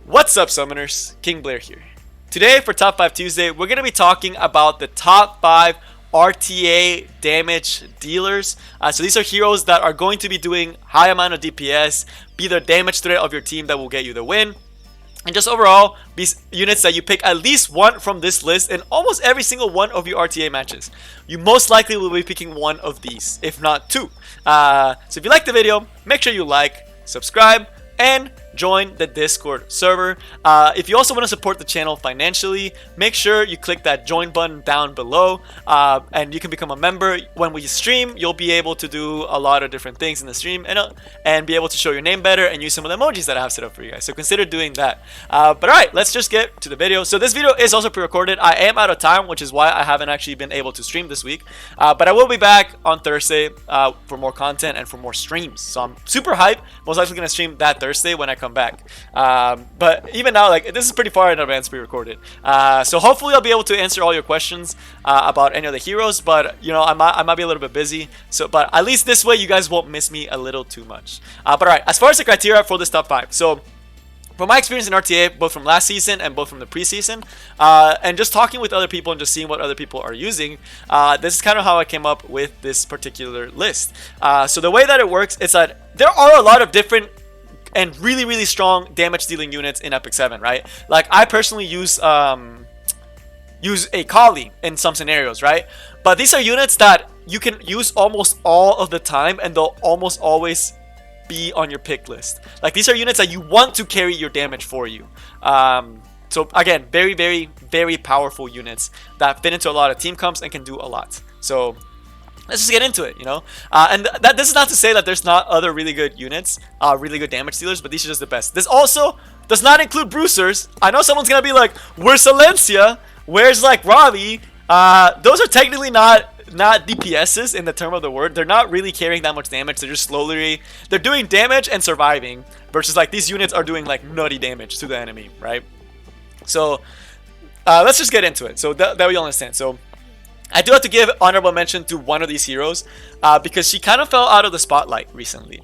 What's up, Summoners? King Blair here. Today for Top 5 Tuesday, we're going to be talking about the top 5 RTA damage dealers. So these are heroes that are going to be doing high amount of DPS, be the damage threat of your team that will get you the win. And just overall, these units that you pick at least one from this list in almost every single one of your RTA matches. You most likely will be picking one of these, if not two. So if you like the video, make sure you like, subscribe, and join the Discord server. If you also want to support the channel financially, make sure you click that join button down below, and you can become a member. When we stream, you'll be able to do a lot of different things in the stream and be able to show your name better and use some of the emojis that I have set up for you guys. So consider doing that. But alright, let's just get to the video. So this video is also pre-recorded. I am out of time, which is why I haven't actually been able to stream this week. But I will be back on Thursday for more content and for more streams. So I'm super hyped. Most likely going to stream that Thursday when I come back. But even now, like, this is pretty far in advance pre-recorded. So hopefully I'll be able to answer all your questions about any of the heroes. But you know, I might be a little bit busy. So, but at least this way you guys won't miss me a little too much. But alright, as far as the criteria for this top 5, so from my experience in RTA, both from last season and both from the preseason, and just talking with other people and just seeing what other people are using, this is kind of how I came up with this particular list. So the way that it works is that there are a lot of different and really strong damage dealing units in Epic 7, right? Like I personally use a Kali in some scenarios, right? But these are units that you can use almost all of the time and they'll almost always be on your pick list. Like these are units that you want to carry your damage for you. So again, very powerful units that fit into a lot of team comps and can do a lot. So let's just get into it, you know. And this is not to say that there's not other really good units, really good damage dealers, but these are just the best. This also does not include bruisers. I know someone's gonna be like, where's Silencia? Where's like Ravi? Those are technically not DPSs in the term of the word. They're not really carrying that much damage. They're just they're doing damage and surviving, versus like these units are doing like nutty damage to the enemy, right? So let's just get into it so that we all understand. So I do have to give honorable mention to one of these heroes because she kind of fell out of the spotlight recently.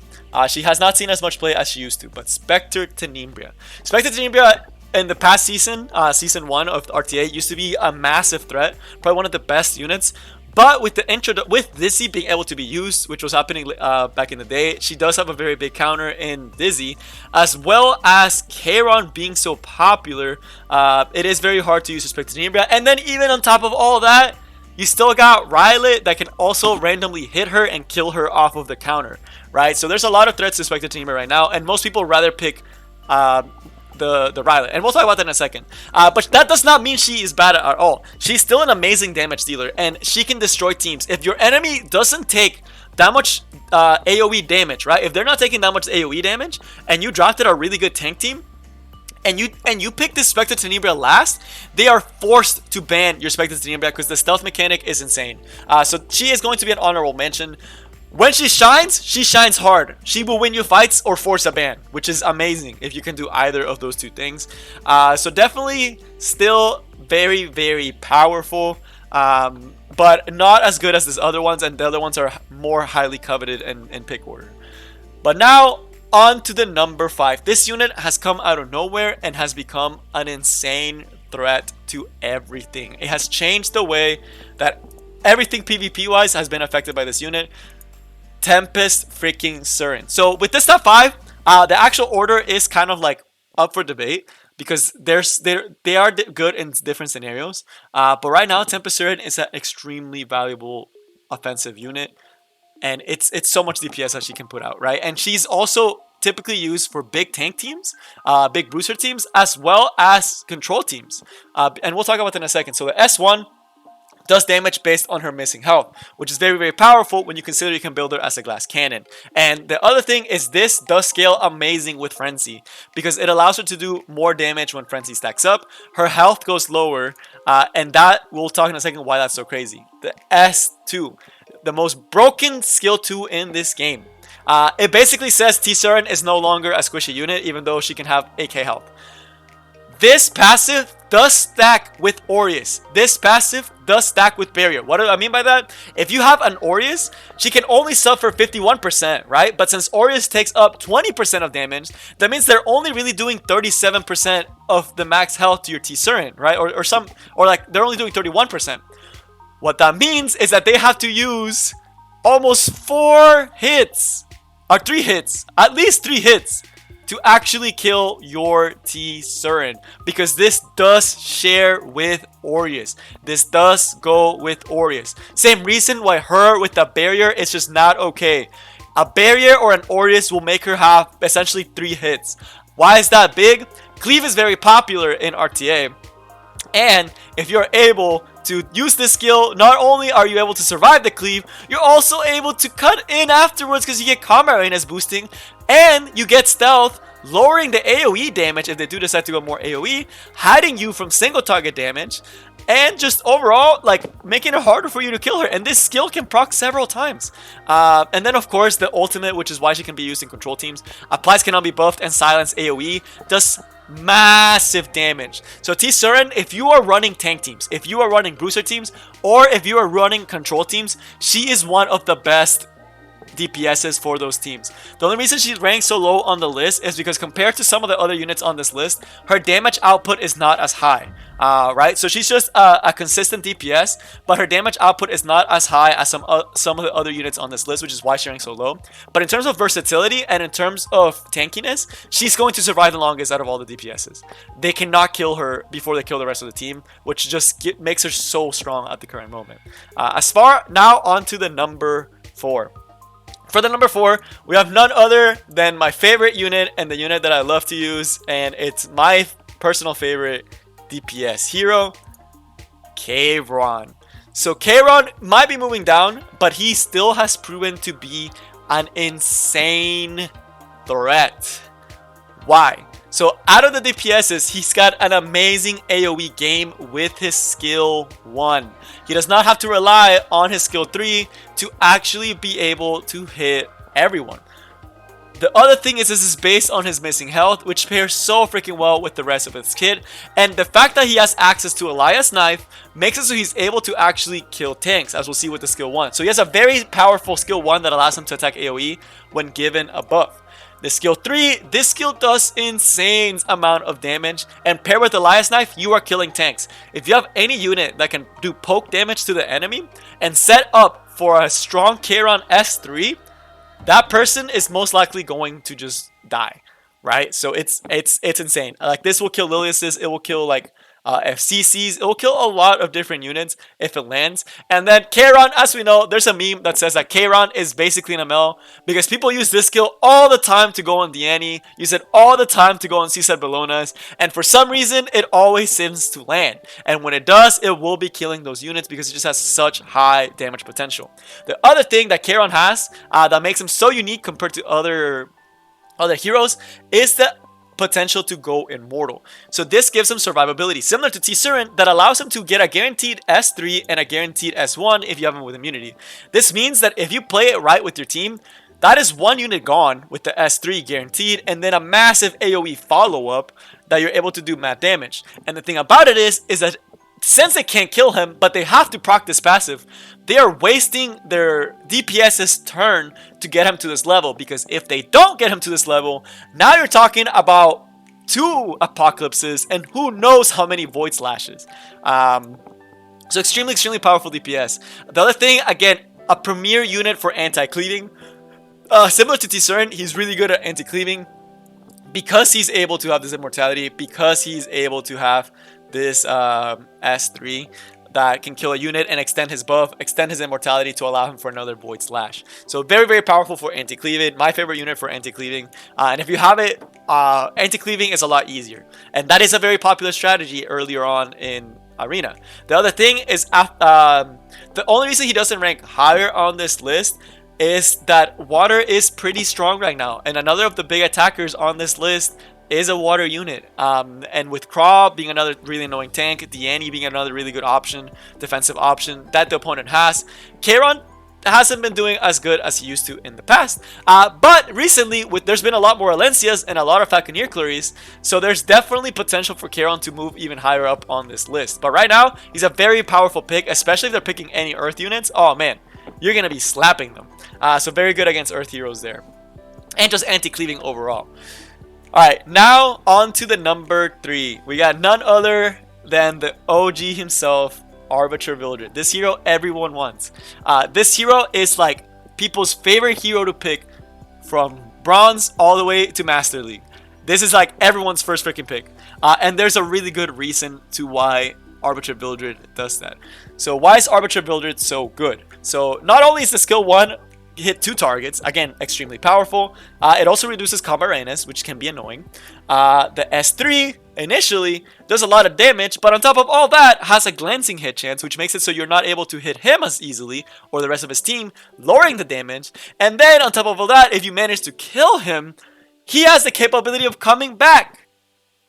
She has not seen as much play as she used to, but Spectre Tenebria. Spectre Tenebria in the past season, season 1 of RTA, used to be a massive threat, probably one of the best units. But with with Dizzy being able to be used, which was happening back in the day, she does have a very big counter in Dizzy, as well as Kron being so popular. It is very hard to use Spectre Tenebria, and then even on top of all that, you still got Violet that can also randomly hit her and kill her off of the counter, right? So there's a lot of threats to Spectre Tenebria right now, and most people rather pick the Violet, and we'll talk about that in a second. But that does not mean she is bad at all. She's still an amazing damage dealer, and she can destroy teams. If your enemy doesn't take that much AoE damage, right? If they're not taking that much AoE damage, and you drafted a really good tank team, and you pick this Spectre Tenebria last, they are forced to ban your Spectre Tenebria because the stealth mechanic is insane. So she is going to be an honorable mention. When she shines hard. She will win you fights or force a ban, which is amazing if you can do either of those two things. So definitely still very powerful, but not as good as these other ones, and the other ones are more highly coveted in pick order. But now on to the number 5. This unit has come out of nowhere and has become an insane threat to everything. It has changed the way that everything PvP wise has been affected by this unit. Tempest freaking Surin. So with this top 5, the actual order is kind of like up for debate because they are good in different scenarios. But right now, Tempest Surin is an extremely valuable offensive unit, and it's so much DPS that she can put out, right? And she's also typically used for big tank teams, big bruiser teams, as well as control teams. And we'll talk about that in a second. So the S1 does damage based on her missing health, which is very powerful when you consider you can build her as a glass cannon. And the other thing is this does scale amazing with Frenzy because it allows her to do more damage when Frenzy stacks up. Her health goes lower, and that we'll talk in a second why that's so crazy. The S2, the most broken skill 2 in this game. It basically says T-Surin is no longer a squishy unit even though she can have AK health. This passive does stack with Aureus. This passive does stack with Barrier. What do I mean by that? If you have an Aureus, she can only suffer 51%, right? But since Aureus takes up 20% of damage, that means they're only really doing 37% of the max health to your T-Surin, right? Or like they're only doing 31%. What that means is that they have to use almost 4 hits, or 3 hits, at least 3 hits, to actually kill your T-Surin, because this does share with Aureus. This does go with Aureus. Same reason why her with the barrier is just not okay. A barrier or an Aureus will make her have essentially 3 hits. Why is that big? Cleave is very popular in RTA, and if you're able to use this skill, not only are you able to survive the cleave, you're also able to cut in afterwards because you get combat readiness boosting, and you get stealth, lowering the AoE damage if they do decide to go more AoE, hiding you from single target damage, and just overall like making it harder for you to kill her. And this skill can proc several times. And then of course the ultimate, which is why she can be used in control teams, applies cannot be buffed and silence AoE, does massive damage. So T-Surin, if you are running tank teams, if you are running bruiser teams, or if you are running control teams, she is one of the best DPSs for those teams. The only reason she's ranked so low on the list is because compared to some of the other units on this list, her damage output is not as high. Right? So she's just a consistent DPS, but her damage output is not as high as some of the other units on this list, which is why she's ranked so low. But in terms of versatility and in terms of tankiness, she's going to survive the longest out of all the DPSs. They cannot kill her before they kill the rest of the team, which just makes her so strong at the current moment. As far now onto the number 4. For the number 4, we have none other than my favorite unit and the unit that I love to use, and it's my personal favorite DPS hero, Kron. So Kron might be moving down, but he still has proven to be an insane threat. Why? So out of the DPSs, he's got an amazing AoE game with his skill 1. He does not have to rely on his skill 3 to actually be able to hit everyone. The other thing is this is based on his missing health, which pairs so freaking well with the rest of his kit. And the fact that he has access to Elias Knife makes it so he's able to actually kill tanks, as we'll see with the skill 1. So he has a very powerful skill 1 that allows him to attack AoE when given a buff. The skill 3, this skill does insane amount of damage, and paired with Elias Knife, you are killing tanks. If you have any unit that can do poke damage to the enemy and set up for a strong Kron S3, that person is most likely going to just die, right? So it's insane. Like this will kill Lilius's, it will kill like FCCs, it will kill a lot of different units if it lands. And then Kron, as we know, there's a meme that says that Kron is basically an ML because people use this skill all the time to go on Diani, use it all the time to go on Seaside Ballonas, and for some reason it always seems to land. And when it does, it will be killing those units because it just has such high damage potential. The other thing that Kron has that makes him so unique compared to other heroes is the potential to go immortal. So this gives him survivability similar to T-Surin that allows him to get a guaranteed S3 and a guaranteed S1 if you have him with immunity. This means that if you play it right with your team, that is one unit gone with the S3 guaranteed, and then a massive AoE follow-up that you're able to do mad damage. And the thing about it is that since they can't kill him, but they have to proc this passive, they are wasting their DPS's turn to get him to this level. Because if they don't get him to this level, now you're talking about 2 apocalypses and who knows how many void slashes. So extremely powerful DPS. The other thing, again, a premier unit for anti-cleaving. Similar to T-Surin, he's really good at anti-cleaving because he's able to have this immortality, because he's able to have this S3 that can kill a unit and extend his buff, extend his immortality to allow him for another void slash. So very powerful for anti-cleaving. My favorite unit for anti-cleaving. And if you have it, anti-cleaving is a lot easier. And that is a very popular strategy earlier on in Arena. The other thing is the only reason he doesn't rank higher on this list is that water is pretty strong right now. And another of the big attackers on this list is a water unit, and with Kron being another really annoying tank, Diani being another really good option, defensive option that the opponent has, Kron hasn't been doing as good as he used to in the past. But recently, there's been a lot more Alencias and a lot of Falconeer Claries, so there's definitely potential for Kron to move even higher up on this list. But right now, he's a very powerful pick, especially if they're picking any Earth units. Oh man, you're going to be slapping them. So very good against Earth heroes there. And just anti-cleaving overall. Alright, now on to the number 3. We got none other than the OG himself, Arbiter Builder. This hero everyone wants. This hero is like people's favorite hero to pick from Bronze all the way to Master League. This is like everyone's first freaking pick. And there's a really good reason to why Arbiter Builder does that. So why is Arbiter Builder so good? So not only is the skill 1 hit 2 targets, again extremely powerful, it also reduces combat readiness, which can be annoying. The S3 initially does a lot of damage, but on top of all that has a glancing hit chance, which makes it so you're not able to hit him as easily or the rest of his team, lowering the damage. And then on top of all that, if you manage to kill him, he has the capability of coming back.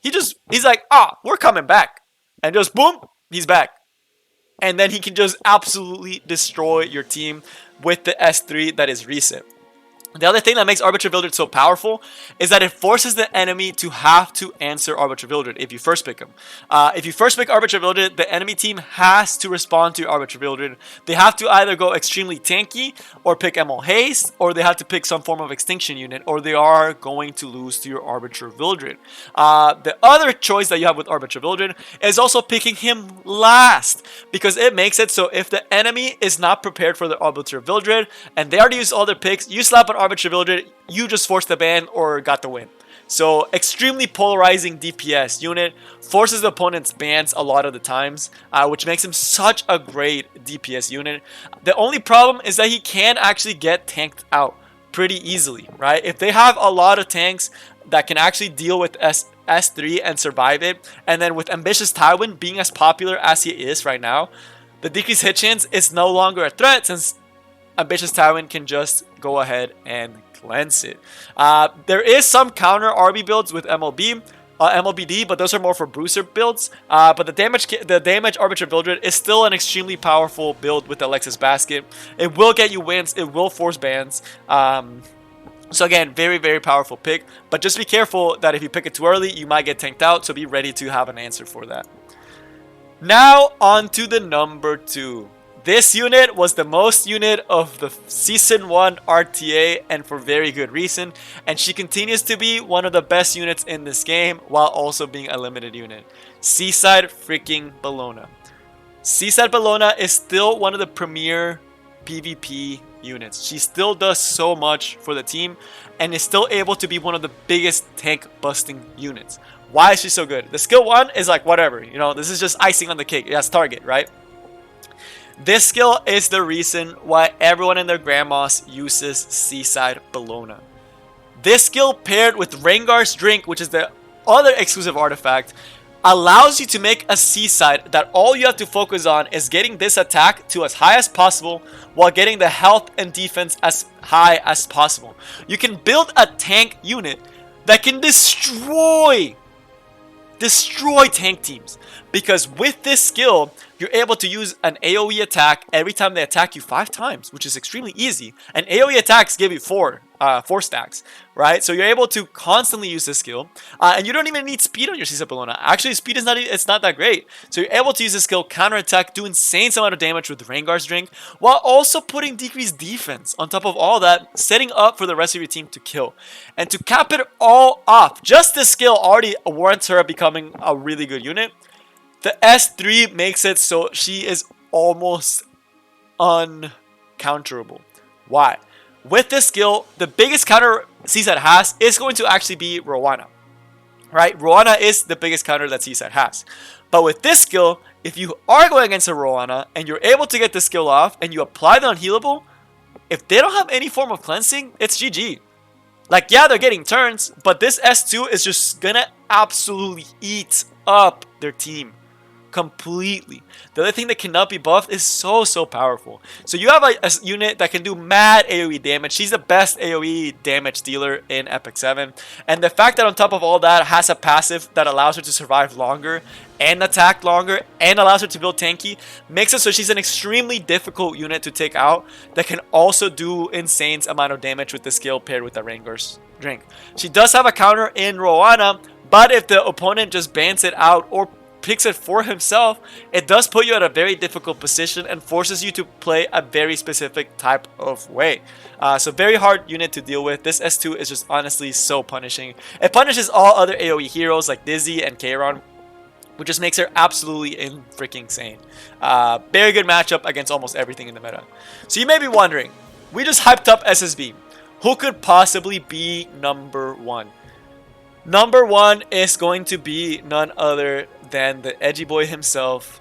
He's like, we're coming back, and just boom, he's back. And then he can just absolutely destroy your team with the S3 that is reset. The other thing that makes Arbiter Builder so powerful is that it forces the enemy to have to answer Arbiter Builder if you first pick him. If you first pick Arbiter Builder, the enemy team has to respond to Arbiter Builder. They have to either go extremely tanky or pick ML Haste, or they have to pick some form of extinction unit, or they are going to lose to your Arbiter Builder. The other choice that you have with Arbiter Builder is also picking him last, because it makes it so if the enemy is not prepared for the Arbiter Builder and they already used all their picks, you slap an Arbiter Builder, you just forced the ban or got the win. So extremely polarizing DPS unit, forces the opponent's bans a lot of the times, which makes him such a great DPS unit. The only problem is that he can actually get tanked out pretty easily, right? If they have a lot of tanks that can actually deal with S3 and survive it, and then with Ambitious Tywin being as popular as he is right now, the decreased hit chance is no longer a threat, since Ambitious Tywin can just go ahead and cleanse it. There is some counter RB builds with MLBD, but those are more for Bruiser builds. But the damage Arbiter Builder is still an extremely powerful build with Alexis Basket. It will get you wins. It will force bans. So again, very, very powerful pick. But just be careful that if you pick it too early, you might get tanked out. So be ready to have an answer for that. Now on to the number 2. This unit was the most unit of the Season 1 RTA, and for very good reason. And she continues to be one of the best units in this game, while also being a limited unit. Seaside freaking Ballona. Seaside Ballona is still one of the premier PvP units. She still does so much for the team, and is still able to be one of the biggest tank busting units. Why is she so good? The skill 1 is like whatever, you know, this is just icing on the cake. It has target, right? This skill is the reason why everyone and their grandmas uses Seaside Ballona. This skill paired with Rengar's Drink, which is the other exclusive artifact, allows you to make a Seaside that all you have to focus on is getting this attack to as high as possible while getting the health and defense as high as possible. You can build a tank unit that can destroy tank teams, because with this skill you're able to use an AoE attack every time they attack you 5 times, which is extremely easy. And AoE attacks give you 4 stacks, right? So you're able to constantly use this skill, and you don't even need speed on your Seaside Ballona. Actually, speed is not that great. So you're able to use this skill, counter attack, do insane amount of damage with Rengar's Drink, while also putting decreased defense on top of all that, setting up for the rest of your team to kill. And to cap it all off, just this skill already warrants her becoming a really good unit. The S3 makes it so she is almost uncounterable. Why? With this skill, the biggest counter Seaside has is going to actually be Rowana. Right? Rowana is the biggest counter that Seaside has. But with this skill, if you are going against a Rowana and you're able to get the skill off and you apply the unhealable, if they don't have any form of cleansing, it's GG. Like, yeah, they're getting turns, but this S2 is just gonna absolutely eat up their team. completely. The other thing that cannot be buffed is so powerful. So you have a unit that can do mad AoE damage. She's the best AoE damage dealer in Epic 7. And the fact that on top of all that has a passive that allows her to survive longer and attack longer and allows her to build tanky makes it so she's an extremely difficult unit to take out that can also do insane amount of damage with the skill paired with the Rengar's drink. She does have a counter in Roana, but if the opponent just bans it out or picks it for himself, it does put you at a very difficult position and forces you to play a very specific type of way. So very hard unit to deal with. This S2 is just honestly so punishing. It punishes all other AoE heroes like Dizzy and Kron, which just makes her absolutely freaking insane. Very good matchup against almost everything in the meta. So you may be wondering, we just hyped up SSB. Who could possibly be number one? Number one is going to be none other than the edgy boy himself,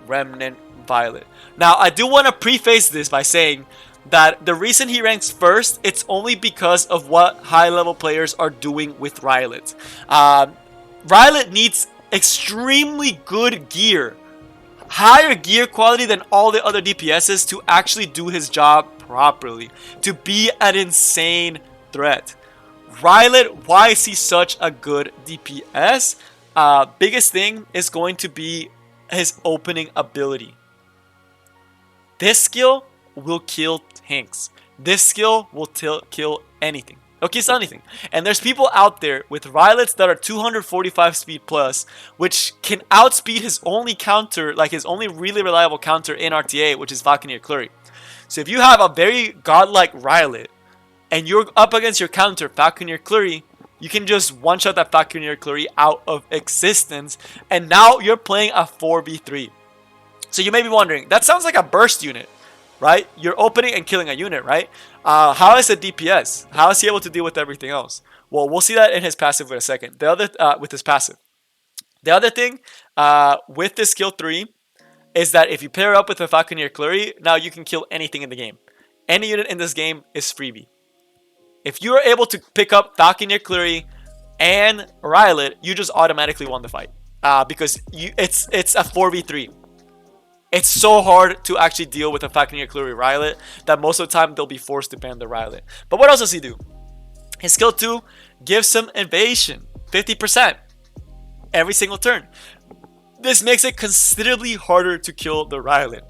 Remnant Violet. Now, I do want to preface this by saying that the reason he ranks first, it's only because of what high-level players are doing with Violet. Violet needs extremely good gear, higher gear quality than all the other DPSs to actually do his job properly, to be an insane threat. Violet, why is he such a good DPS? Biggest thing is going to be his opening ability. This skill will kill tanks. This skill will kill anything. Okay, it's anything. And there's people out there with Violets that are 245 speed plus, which can outspeed his only counter, like his only really reliable counter in RTA, which is Falconeer Clury. So if you have a very godlike Violet, and you're up against your counter, Falconeer Clury, you can just one-shot that Falconeer Clury out of existence, and now you're playing a 4v3. So you may be wondering, that sounds like a burst unit, right? You're opening and killing a unit, right? How is it DPS? How is he able to deal with everything else? Well, we'll see that in his passive in a second. The other, with his passive. The other thing, with this skill 3, is that if you pair up with the Falconeer Clury, now you can kill anything in the game. Any unit in this game is freebie. If you are able to pick up Falconeer Clury and Violet, you just automatically won the fight. Because it's a 4v3. It's so hard to actually deal with a Falconeer Clury Violet that most of the time they'll be forced to ban the Violet. But what else does he do? His skill 2 gives him evasion, 50%, every single turn. This makes it considerably harder to kill the Violet.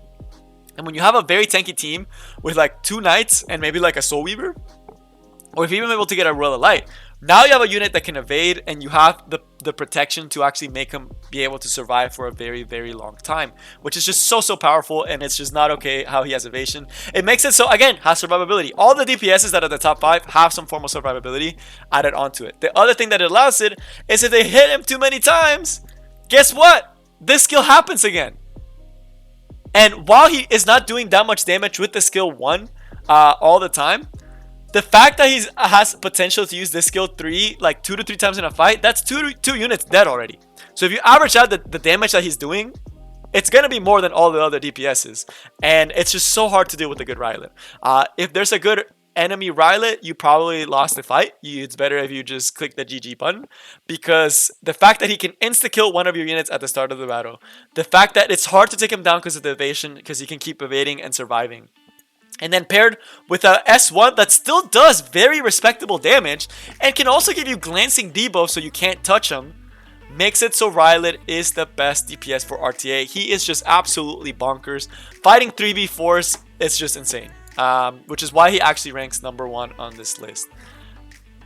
And when you have a very tanky team with like 2 Knights and maybe like a Soul Weaver, or if you're even able to get a Royal Light, now you have a unit that can evade and you have the protection to actually make him be able to survive for a very long time, which is just so powerful. And it's just not okay how he has evasion. It makes it so, again, has survivability. All the DPSs that are the top 5 have some form of survivability added onto it. The other thing that it allows it is if they hit him too many times, guess what? This skill happens again. And while he is not doing that much damage with the skill 1 all the time, the fact that he has potential to use this skill 3 like 2 to 3 times in a fight, that's two units dead already. So if you average out the damage that he's doing, it's going to be more than all the other DPSs. And it's just so hard to deal with a good Violet. If there's a good enemy Violet, you probably lost the fight. It's better if you just click the GG button. Because the fact that he can insta-kill one of your units at the start of the battle. The fact that it's hard to take him down because of the evasion, because he can keep evading and surviving. And then paired with a S1 that still does very respectable damage and can also give you glancing debuff so you can't touch him, makes it so Violet is the best DPS for RTA. He is just absolutely bonkers. Fighting 3v4s is just insane, which is why he actually ranks number 1 on this list.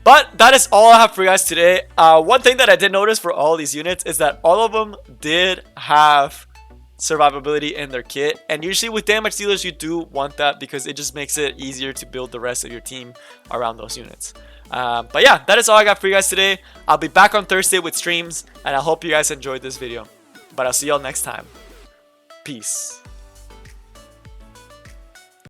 But that is all I have for you guys today. One thing that I did notice for all these units is that all of them did have survivability in their kit, and usually with damage dealers you do want that because it just makes it easier to build the rest of your team around those units. But yeah, that is all I got for you guys today. I'll be back on Thursday with streams, and I hope you guys enjoyed this video. But I'll see y'all next time. Peace.